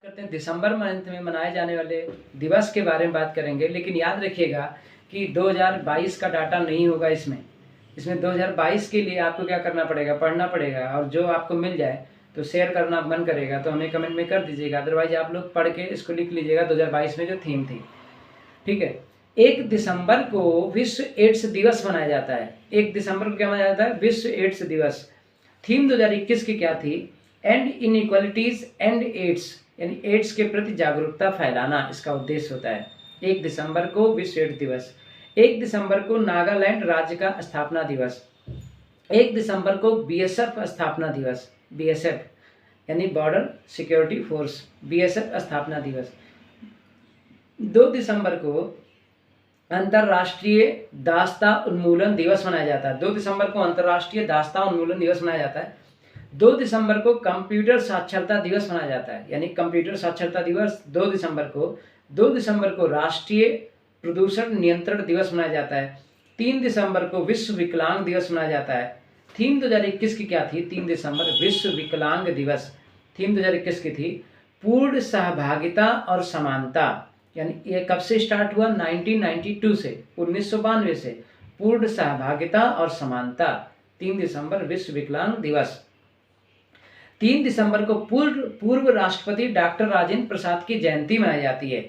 करते हैं दिसंबर मंथ में मनाए जाने वाले दिवस के बारे में बात करेंगे। लेकिन याद रखिएगा कि 2022 का डाटा नहीं होगा इसमें 2022 के लिए आपको क्या करना पड़ेगा, पढ़ना पड़ेगा। और जो आपको मिल जाए तो शेयर करना मन करेगा तो हमें कमेंट में कर दीजिएगा, अदरवाइज आप लोग पढ़ के इसको लिख लीजिएगा 2022 में जो थीम थी। ठीक है, 1 दिसंबर को विश्व एड्स दिवस मनाया जाता है। 1 दिसंबर को क्या मनाया जाता है? विश्व एड्स दिवस। थीम 2021 की क्या थी? एंड इनइक्वालिटीज एंड एड्स, यानी एड्स के प्रति जागरूकता फैलाना इसका उद्देश्य होता है। 1 दिसंबर को विश्व एड्स दिवस। 1 दिसंबर को नागालैंड राज्य का स्थापना दिवस। 1 दिसंबर को बीएसएफ स्थापना दिवस, बीएसएफ यानी बॉर्डर सिक्योरिटी फोर्स, बीएसएफ स्थापना दिवस। 2 दिसंबर को अंतर्राष्ट्रीय दास्ता उन्मूलन दिवस मनाया जाता है। 2 दिसंबर को अंतर्राष्ट्रीय दास्ता उन्मूलन दिवस मनाया जाता है। 2 दिसंबर को कंप्यूटर साक्षरता दिवस मनाया जाता है, यानी कंप्यूटर साक्षरता दिवस 2 दिसंबर को। 2 दिसंबर को राष्ट्रीय प्रदूषण नियंत्रण दिवस मनाया जाता है। 3 दिसंबर को विश्व विकलांग दिवस मनाया जाता है। थीम 2021 की क्या थी? 3 दिसंबर विश्व विकलांग दिवस। थीम 2021 की थी पूर्ण सहभागिता और समानता, यानी ये कब से स्टार्ट हुआ? 1992 से, 1992 से। पूर्ण सहभागिता और समानता, 3 दिसंबर विश्व विकलांग दिवस। 3 दिसंबर को पूर्व राष्ट्रपति डॉक्टर राजेंद्र प्रसाद की जयंती मनाई जाती है।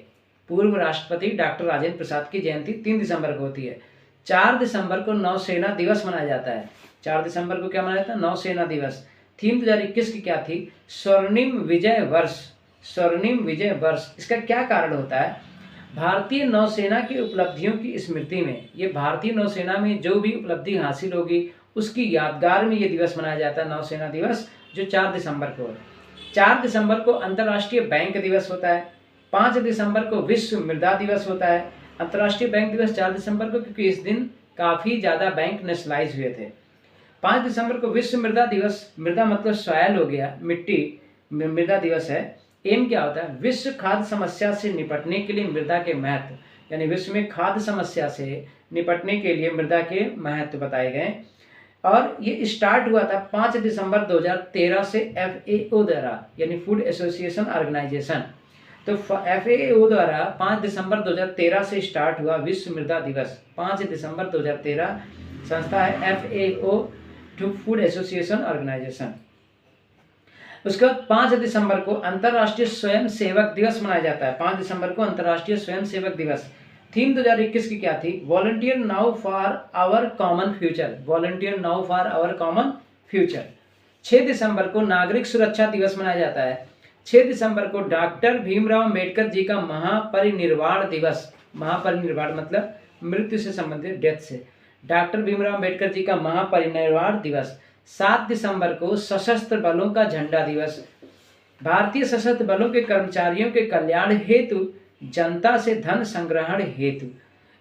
पूर्व राष्ट्रपति डॉक्टर राजेंद्र प्रसाद की जयंती 3 दिसंबर को होती है। 4 दिसंबर को नौसेना दिवस मनाया जाता है। 4 दिसंबर को क्या मनाया जाता है? नौसेना दिवस। थीम 2021 की क्या थी? स्वर्णिम विजय वर्ष, स्वर्णिम विजय वर्ष। इसका क्या कारण होता है? भारतीय नौसेना की उपलब्धियों की स्मृति में, ये भारतीय नौसेना में जो भी उपलब्धि हासिल होगी उसकी यादगार में ये दिवस मनाया जाता है, नौसेना दिवस, जो 4 दिसंबर को है। 4 दिसंबर को अंतर्राष्ट्रीय बैंक दिवस होता है। 5 दिसंबर को विश्व मृदा दिवस होता है। अंतर्राष्ट्रीय बैंक दिवस 4 दिसंबर को, क्योंकि इस दिन काफ़ी ज़्यादा बैंक नेशनलाइज हुए थे। 5 दिसंबर को विश्व मृदा दिवस, मृदा मतलब सॉयल हो गया, मिट्टी, मृदा दिवस है। एम क्या होता है? विश्व खाद्य समस्या से निपटने के लिए मृदा के महत्व, यानी विश्व में खाद्य समस्या से निपटने के लिए मृदा के महत्व बताए गए। और ये स्टार्ट हुआ था 5 दिसंबर 2013 से FAO द्वारा, यानी फूड एसोसिएशन ऑर्गेनाइजेशन। तो FAO द्वारा 5 दिसंबर 2013 से स्टार्ट हुआ विश्व मृदा दिवस। 5 दिसंबर 2013 संस्था है FAO, फूड एसोसिएशन ऑर्गेनाइजेशन। उसके बाद 5 दिसंबर को अंतर्राष्ट्रीय स्वयं सेवक दिवस मनाया जाता है। 5 दिसंबर को अंतर्राष्ट्रीय स्वयं सेवक दिवस। थीम 2021 की क्या थी? Volunteer now for our common future, volunteer now for our common future. 6 दिसंबर को नागरिक सुरक्षा दिवस मनाया जाता है। 6 दिसंबर को डॉक्टर भीमराव अम्बेडकर जी का महापरिनिर्वाण दिवस, महापरिनिर्वाण मतलब मृत्यु से संबंधित, डेथ से, डॉक्टर भीमराव अम्बेडकर जी का महापरिनिर्वाण दिवस। 7 दिसंबर को सशस्त्र बलों का झंडा दिवस। भारतीय सशस्त्र बलों के कर्मचारियों के कल्याण हेतु जनता से धन संग्रहण हेतु,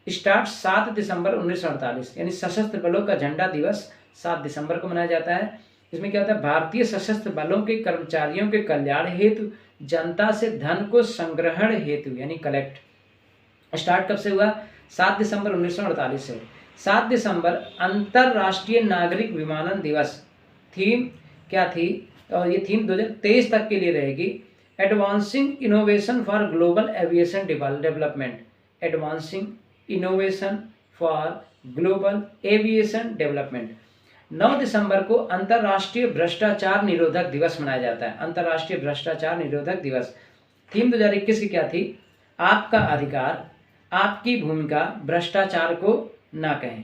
स्टार्ट 7 दिसंबर 1948, यानी सशस्त्र बलों का झंडा दिवस 7 दिसंबर को मनाया जाता है। इसमें क्या होता है? भारतीय सशस्त्र बलों के कर्मचारियों के कल्याण हेतु जनता से धन को संग्रहण हेतु, यानी कलेक्ट। स्टार्ट कब से हुआ? 7 दिसंबर 1948 से। 7 दिसंबर अंतर्राष्ट्रीय नागरिक विमानन दिवस। थीम क्या थी? और ये थीम 2023 तक के लिए रहेगी। Advancing innovation for global aviation development, advancing innovation for global aviation development. 9 दिसंबर को अंतर्राष्ट्रीय भ्रष्टाचार निरोधक दिवस मनाया जाता है, अंतर्राष्ट्रीय भ्रष्टाचार निरोधक दिवस। थीम 2021 की क्या थी? आपका अधिकार, आपकी भूमिका, भ्रष्टाचार को ना कहें।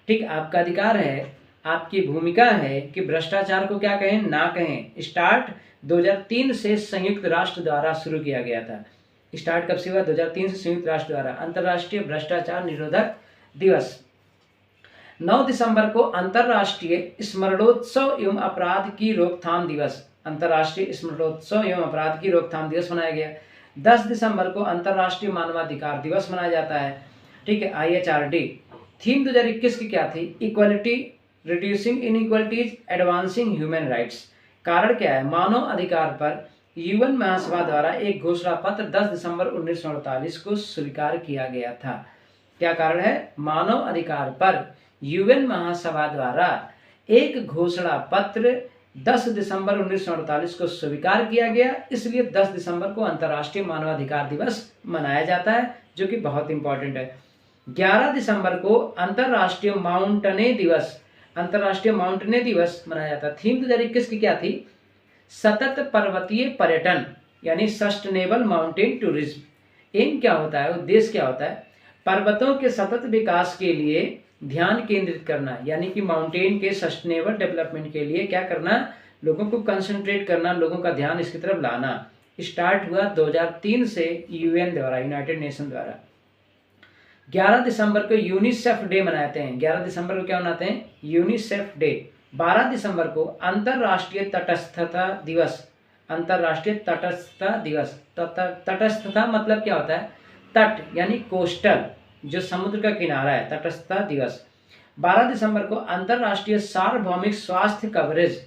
ठीक, आपका अधिकार है, आपकी भूमिका है कि भ्रष्टाचार को क्या कहें? ना कहें। स्टार्ट 2003 से संयुक्त राष्ट्र द्वारा शुरू किया गया था। स्टार्ट कब से हुआ? 2003 से संयुक्त राष्ट्र द्वारा, अंतर्राष्ट्रीय भ्रष्टाचार निरोधक दिवस। 9 दिसंबर को अंतर्राष्ट्रीय स्मरणोत्सव एवं अपराध की रोकथाम दिवस, अंतर्राष्ट्रीय स्मरणोत्सव एवं अपराध की रोकथाम दिवस मनाया गया। 10 दिसंबर को अंतर्राष्ट्रीय मानवाधिकार दिवस मनाया जाता है। ठीक है, IHRD। थीम 2021 की क्या थी? Equality, reducing inequalities, advancing human rights. कारण क्या है? मानव अधिकार पर UN महासभा द्वारा एक घोषणा पत्र 10 दिसंबर 1948 को स्वीकार किया गया था। क्या कारण है? मानव अधिकार पर UN महासभा द्वारा एक घोषणा पत्र 10 दिसंबर 1948 को स्वीकार किया गया, इसलिए 10 दिसंबर को अंतर्राष्ट्रीय मानवाधिकार दिवस मनाया जाता है, जो कि बहुत इंपॉर्टेंट है। 11 दिसंबर को अंतर्राष्ट्रीय माउंटेने दिवस मनाया जाता है। थीम 2021 की क्या थी? सतत पर्वतीय पर्यटन, यानी सस्टेनेबल माउंटेन टूरिज्म। एम क्या होता है, उद्देश्य क्या होता है? पर्वतों के सतत विकास के लिए ध्यान केंद्रित करना, यानी कि माउंटेन के सस्टेनेबल डेवलपमेंट के लिए क्या करना? लोगों को कंसंट्रेट करना, लोगों का ध्यान इसकी तरफ लाना। स्टार्ट हुआ 2003 से यूएन द्वारा, यूनाइटेड नेशन द्वारा। 11 दिसंबर को यूनिसेफ डे मनाते हैं। 11 दिसंबर को क्या मनाते हैं? UNICEF day. 12 दिसंबर को अंतर्राष्ट्रीय तटस्थता दिवस। अंतर्राष्ट्रीय तटस्थता दिवस। तटस्थता मतलब क्या होता है? तट, यानी कोस्टल, जो समुद्र का किनारा है, तटस्थता दिवस। 12 दिसंबर को अंतर्राष्ट्रीय सार्वभौमिक स्वास्थ्य कवरेज।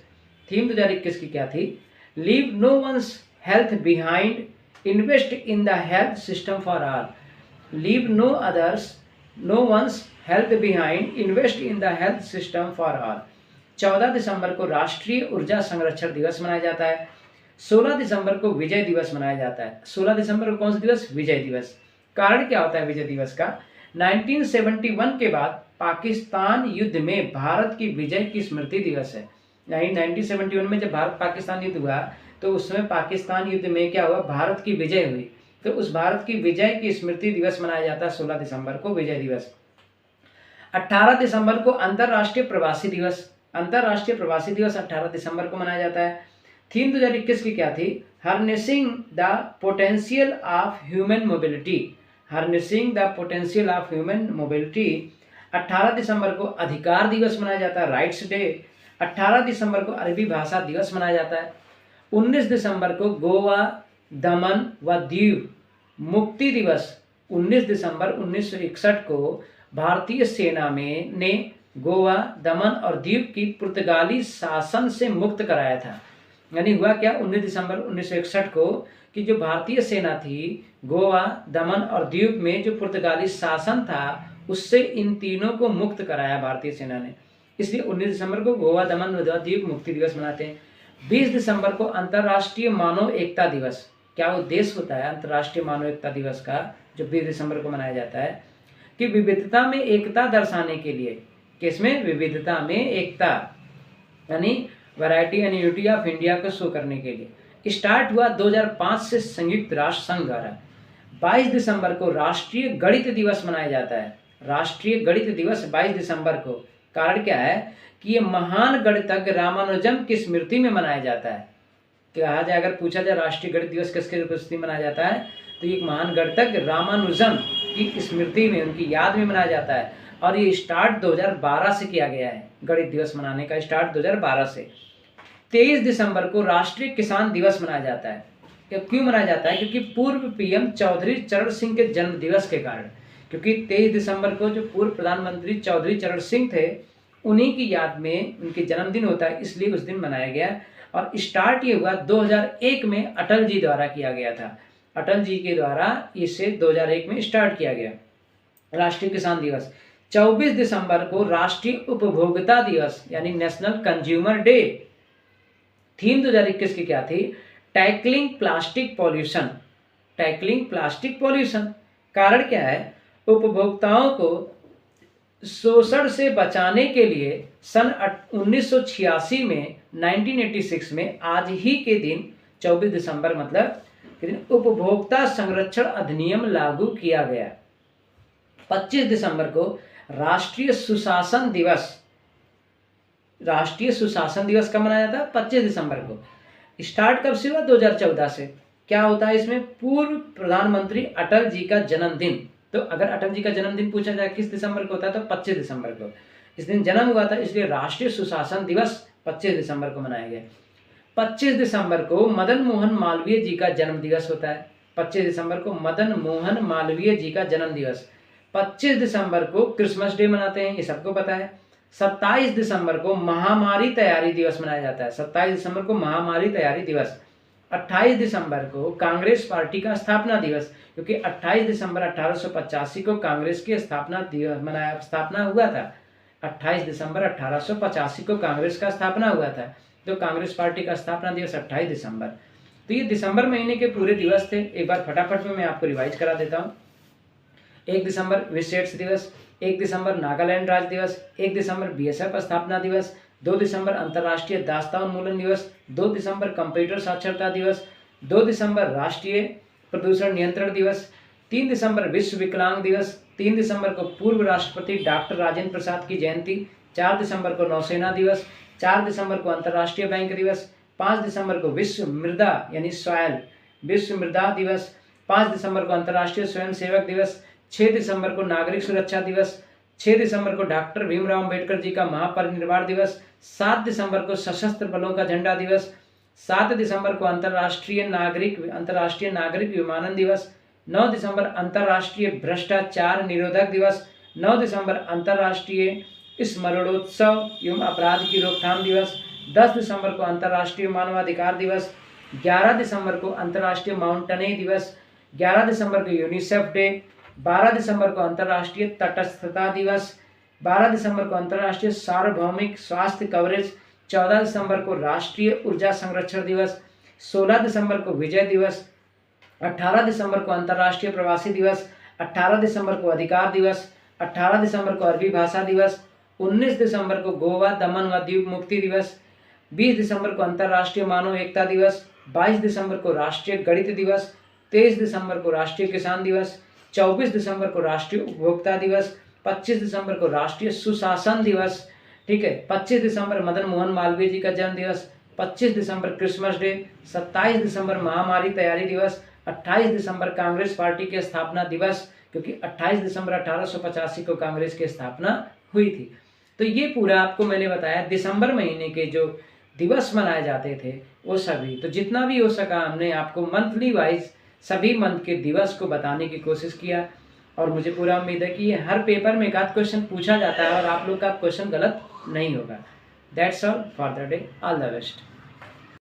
थीम 2021 की क्या थी? Leave no one's health behind, invest in the health system for all. Leave no one's health behind, invest in the health system for all. 14 दिसंबर को राष्ट्रीय ऊर्जा संरक्षण दिवस मनाया जाता है। 16 दिसंबर को विजय दिवस मनाया जाता है। 16 दिसंबर को कौन सा दिवस? विजय दिवस। कारण क्या होता है विजय दिवस का? 1971 के बाद पाकिस्तान युद्ध में भारत की विजय की स्मृति दिवस है। 1971 में जब भारत पाकिस्तान युद्ध हुआ, तो उस समय पाकिस्तान युद्ध में क्या हुआ? भारत की विजय हुई। तो उस भारत की विजय की स्मृति दिवस मनाया जाता है 16 दिसंबर को, विजय दिवस। 18 दिसंबर को अंतर्राष्ट्रीय प्रवासी दिवस। अंतर्राष्ट्रीय प्रवासी दिवस 18 दिसंबर को मनाया जाता है। थीम 2021 की क्या थी? Harnessing the potential of human mobility. Harnessing the potential of human mobility. 18 दिसंबर को अधिकार दिवस मनाया जाता है, राइट्स डे। 18 दिसंबर को अरबी भाषा दिवस मनाया जाता है। 19 दिसंबर को गोवा, दमन व दीव मुक्ति दिवस। 19 दिसंबर 1961 को भारतीय सेना ने गोवा, दमन और दीव की पुर्तगाली शासन से मुक्त कराया था। यानी हुआ क्या? 19 दिसंबर 1961 को कि जो भारतीय सेना थी, गोवा, दमन और दीव में जो पुर्तगाली शासन था, उससे इन तीनों को मुक्त कराया भारतीय सेना ने। इसलिए 19 दिसंबर को गोवा, दमन व दीव मुक्ति दिवस मनाते हैं। 20 दिसंबर को अंतर्राष्ट्रीय मानव एकता दिवस। क्या उद्देश्य होता है अंतर्राष्ट्रीय मानव एकता दिवस का, जो 20 दिसंबर को मनाया जाता है? कि विविधता में एकता दर्शाने के लिए। किसमें? विविधता में एकता, यानी variety and unity of India को शो करने के लिए। स्टार्ट हुआ 2005 से संयुक्त राष्ट्र संघ द्वारा। 22 दिसंबर को राष्ट्रीय गणित दिवस मनाया जाता है। राष्ट्रीय गणित दिवस 22 दिसंबर को। कारण क्या है? कि ये महान गणितज्ञ रामानुजम की स्मृति में मनाया जाता है। कहा जाए, अगर पूछा जाए राष्ट्रीय गणित दिवस किसके स्मृति में मनाया जाता है, तो ये महान गणितज्ञ रामानुजम की स्मृति में, उनकी याद में मनाया जाता है। और ये स्टार्ट 2012 से किया गया है। गणित दिवस मनाने का स्टार्ट 2012 से। 23 दिसंबर को राष्ट्रीय किसान दिवस मनाया जाता है। क्यों मनाया जाता है? क्योंकि पूर्व पीएम चौधरी चरण सिंह के जन्म दिवस के कारण। क्योंकि 23 दिसंबर को जो पूर्व प्रधानमंत्री चौधरी चरण सिंह थे, उन्हीं की याद में उनके जन्मदिन होता है, इसलिए उस दिन मनाया गया। और स्टार्ट ये हुआ 2001 में अटल जी द्वारा किया गया था। अटल जी के द्वारा इसे 2001 में स्टार्ट किया गया, राष्ट्रीय किसान दिवस। 24 दिसंबर को राष्ट्रीय उपभोक्ता दिवस, यानी नेशनल कंज्यूमर डे। थीम 2021 की क्या थी? Tackling plastic pollution. Tackling plastic pollution. कारण क्या है? उपभोक्ताओं को शोषण से बचाने के लिए सन 1986 में 1986 में आज ही के दिन 24 दिसंबर मतलब के दिन उपभोक्ता संरक्षण अधिनियम लागू किया गया। 25 दिसंबर को राष्ट्रीय सुशासन दिवस। राष्ट्रीय सुशासन दिवस कब मनाया जाता है? 25 दिसंबर को। स्टार्ट कब से हुआ? 2014 से। क्या होता है इसमें? पूर्व प्रधानमंत्री अटल जी का जन्मदिन। तो अगर अटल जी का जन्मदिन पूछा जाए किस दिसंबर को होता है, तो 25 दिसंबर को। इस दिन जन्म हुआ था, इसलिए राष्ट्रीय सुशासन दिवस 25 दिसंबर को मनाया गया। 25 दिसंबर को मदन मोहन मालवीय जी का जन्म दिवस होता है। 25 दिसंबर को मदन मोहन मालवीय जी का जन्म दिवस। 25 दिसंबर को क्रिसमस डे मनाते हैं, ये सबको पता है। 27 दिसंबर को महामारी तैयारी दिवस मनाया जाता है। 27 दिसंबर को महामारी तैयारी दिवस। 28 दिसंबर को कांग्रेस पार्टी का स्थापना दिवस, क्योंकि 28 दिसंबर 1885 को कांग्रेस की स्थापना हुआ था। 28 दिसंबर 1885 को कांग्रेस का स्थापना हुआ था। तो कांग्रेस पार्टी का स्थापना दिवस 28 दिसंबर। तो ये दिसंबर महीने के पूरे दिवस थे। एक बार फटाफट में मैं आपको रिवाइज करा देता हूँ। 1 दिसंबर विस्टेट्स दिवस, 1 दिसंबर नागालैंड राज्य दिवस, 1 दिसंबर बीएसएफ स्थापना दिवस, 2 दिसंबर अंतर्राष्ट्रीय दास्तां उन्मूलन दिवस, 2 दिसंबर कंप्यूटर साक्षरता दिवस, 2 दिसंबर राष्ट्रीय प्रदूषण नियंत्रण दिवस, 3 दिसंबर विश्व विकलांग दिवस, 3 दिसंबर को पूर्व राष्ट्रपति डॉक्टर राजेंद्र प्रसाद की जयंती, 4 दिसंबर को नौसेना दिवस, 4 दिसंबर को अंतर्राष्ट्रीय बैंक दिवस, 5 दिसंबर को विश्व मृदा यानी सॉयल विश्व मृदा दिवस, 5 दिसंबर को अंतर्राष्ट्रीय स्वयंसेवक दिवस, 6 दिसंबर को नागरिक सुरक्षा दिवस, 6 दिसंबर को डॉक्टर भीमराव अंबेडकर जी का महापरिनिर्वाण दिवस, 7 दिसंबर को सशस्त्र बलों का झंडा दिवस, 7 दिसंबर को अंतर्राष्ट्रीय नागरिक विमानन दिवस, 9 दिसंबर अंतर्राष्ट्रीय भ्रष्टाचार निरोधक दिवस, 9 दिसंबर अंतर्राष्ट्रीय स्मरणोत्सव एवं अपराध की रोकथाम दिवस, 10 दिसंबर को अंतर्राष्ट्रीय मानवाधिकार दिवस, 11 दिसंबर को अंतर्राष्ट्रीय माउंटेनिंग दिवस, 11 दिसंबर को यूनिसेफ डे, 12 दिसंबर को अंतर्राष्ट्रीय तटस्थता दिवस, 12 दिसंबर को अंतर्राष्ट्रीय सार्वभौमिक स्वास्थ्य कवरेज, 14 दिसंबर को राष्ट्रीय ऊर्जा संरक्षण दिवस, 16 दिसंबर को विजय दिवस, 18 दिसंबर को अंतर्राष्ट्रीय प्रवासी दिवस, 18 दिसंबर को अधिकार दिवस, 18 दिसंबर को अरबी भाषा दिवस, 19 दिसंबर को गोवा दमन व द्वीप मुक्ति दिवस, 20 दिसंबर को अंतर्राष्ट्रीय मानव एकता दिवस, 22 दिसंबर को राष्ट्रीय गणित दिवस, 23 दिसंबर को राष्ट्रीय किसान दिवस, 24 दिसंबर को राष्ट्रीय उपभोक्ता दिवस, 25 दिसंबर को राष्ट्रीय सुशासन दिवस, ठीक है, 25 दिसंबर मदन मोहन मालवीय जी का जन्म दिवस, 25 दिसंबर क्रिसमस डे, 27 दिसंबर महामारी तैयारी दिवस, 28 दिसंबर कांग्रेस पार्टी के स्थापना दिवस, क्योंकि 28 दिसंबर 1885 को कांग्रेस की स्थापना हुई थी। तो ये पूरा आपको मैंने बताया दिसंबर महीने के जो दिवस मनाए जाते थे वो सभी, तो जितना भी हो सका हमने आपको मंथली वाइज सभी मंथ के दिवस को बताने की कोशिश किया, और मुझे पूरा उम्मीद है कि ये हर पेपर में एक आध क्वेश्चन पूछा जाता है और आप लोग का क्वेश्चन गलत नहीं होगा। That's all for the day, all the best.